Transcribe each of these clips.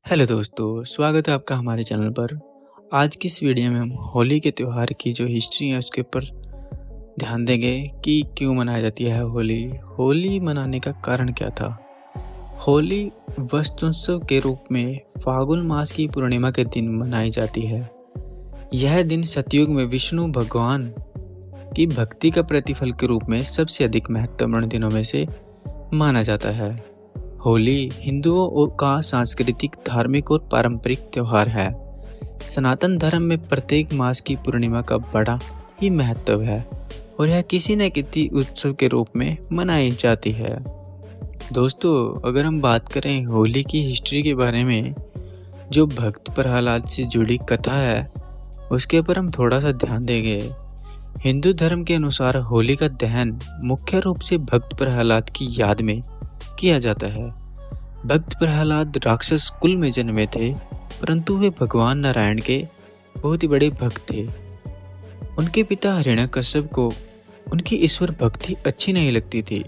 Hello दोस्तों, स्वागत है आपका हमारे चैनल पर। आज की इस वीडियो में हम होली के त्यौहार की जो हिस्ट्री है उसके ऊपर ध्यान देंगे कि क्यों मनाई जाती है होली। होली मनाने का कारण क्या था। होली वसंतोत्सव के रूप में फाल्गुन मास की पूर्णिमा के दिन मनाई जाती है। यह दिन सतयुग में विष्णु भगवान की भक्ति का प्रतिफल के रूप में सबसे अधिक महत्वपूर्ण दिनों में से माना जाता है। होली हिंदुओं का सांस्कृतिक, धार्मिक और पारंपरिक त्योहार है। सनातन धर्म में प्रत्येक मास की पूर्णिमा का बड़ा ही महत्व है और यह किसी न किसी उत्सव के रूप में मनाई जाती है। दोस्तों, अगर हम बात करें होली की हिस्ट्री के बारे में, जो भक्त प्रहलाद से जुड़ी कथा है उसके ऊपर हम थोड़ा सा ध्यान देंगे। हिंदू धर्म के अनुसार होली का दहन मुख्य रूप से भक्त प्रहलाद की याद में किया जाता है। भक्त प्रहलाद राक्षस कुल में जन्मे थे, परंतु वे भगवान नारायण के बहुत ही बड़े भक्त थे। उनके पिता हिरण्यकश्यप को उनकी ईश्वर भक्ति अच्छी नहीं लगती थी,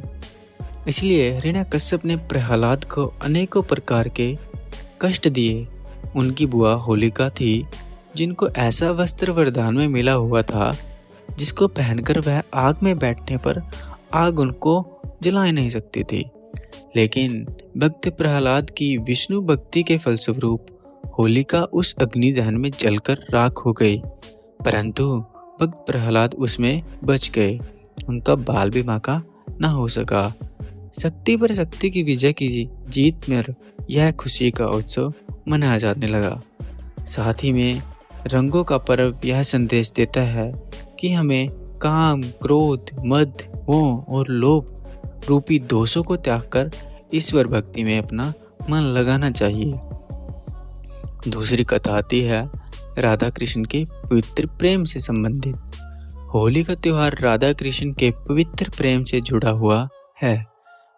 इसलिए हिरण्यकश्यप ने प्रहलाद को अनेकों प्रकार के कष्ट दिए। उनकी बुआ होलिका थी, जिनको ऐसा वस्त्र वरदान में मिला हुआ था जिसको पहनकर वह आग में बैठने पर आग उनको जला नहीं सकती थी। लेकिन भक्त प्रहलाद की विष्णु भक्ति के फलस्वरूप होलिका उस अग्नि दहन में जलकर राख हो गई, परंतु भक्त प्रहलाद उसमें बच गए। उनका बाल भी बांका न हो सका। शक्ति पर शक्ति की विजय की जीत में यह खुशी का उत्सव मनाया जाने लगा। साथ ही में रंगों का पर्व यह संदेश देता है कि हमें काम, क्रोध, मद, मोह और लोभ रूपी दोषों को त्याग कर ईश्वर भक्ति में अपना मन लगाना चाहिए। दूसरी कथा आती है राधा कृष्ण के पवित्र प्रेम से संबंधित। होली का त्योहार राधा कृष्ण के पवित्र प्रेम से जुड़ा हुआ है।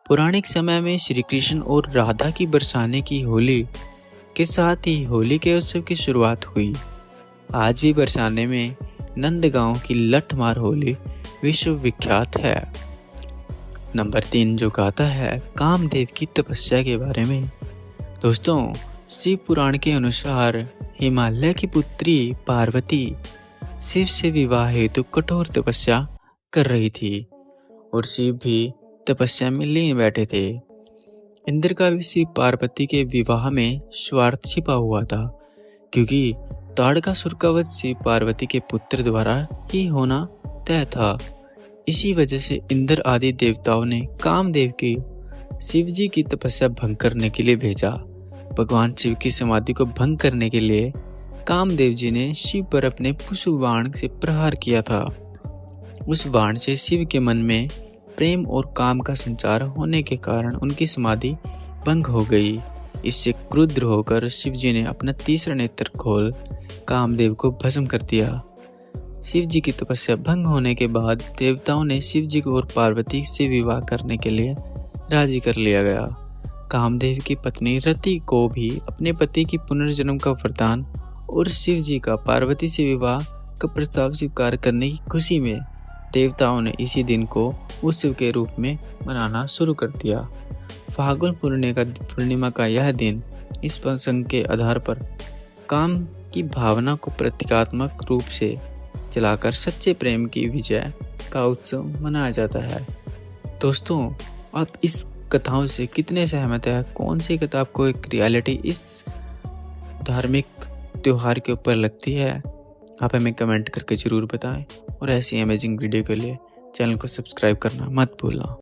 पौराणिक समय में श्री कृष्ण और राधा की बरसाने की होली के साथ ही होली के उत्सव की शुरुआत हुई। आज भी बरसाने में नंदगांव की लठमार होली विश्व विख्यात है। नंबर 3 जो गाथा है कामदेव की तपस्या के बारे में। दोस्तों, शिव पुराण के अनुसार हिमालय की पुत्री पार्वती शिव से विवाह हेतु कठोर तपस्या कर रही थी और शिव भी तपस्या में लीन बैठे थे। इंद्र का भी शिव पार्वती के विवाह में स्वार्थ छिपा हुआ था, क्योंकि ताड़कासुर का वध शिव पार्वती के पुत्र द्वारा ही होना तय था। इसी वजह से इंद्र आदि देवताओं ने कामदेव की शिव जी की तपस्या भंग करने के लिए भेजा। भगवान शिव की समाधि को भंग करने के लिए कामदेव जी ने शिव पर अपने पुष्प बाण से प्रहार किया था। उस बाण से शिव के मन में प्रेम और काम का संचार होने के कारण उनकी समाधि भंग हो गई। इससे क्रुद्ध होकर शिव जी ने अपना तीसरा नेत्र खोल कामदेव को भस्म कर दिया। शिव जी की तपस्या भंग होने के बाद देवताओं ने शिव जी को और पार्वती से विवाह करने के लिए राजी कर लिया गया। कामदेव की पत्नी रति को भी अपने पति की पुनर्जन्म का वरदान और शिव जी का पार्वती से विवाह का प्रस्ताव स्वीकार करने की खुशी में देवताओं ने इसी दिन को उत्सव के रूप में मनाना शुरू कर दिया। फाल्गुन पूर्णिमा का यह दिन इस प्रसंग के आधार पर काम की भावना को प्रतीकात्मक रूप से चलाकर सच्चे प्रेम की विजय का उत्सव मनाया जाता है। दोस्तों, आप इस कथाओं से कितने सहमत हैं? कौन सी कथा आपको एक रियलिटी इस धार्मिक त्योहार के ऊपर लगती है? आप हमें कमेंट करके जरूर बताएं और ऐसी अमेजिंग वीडियो के लिए चैनल को सब्सक्राइब करना मत भूलना।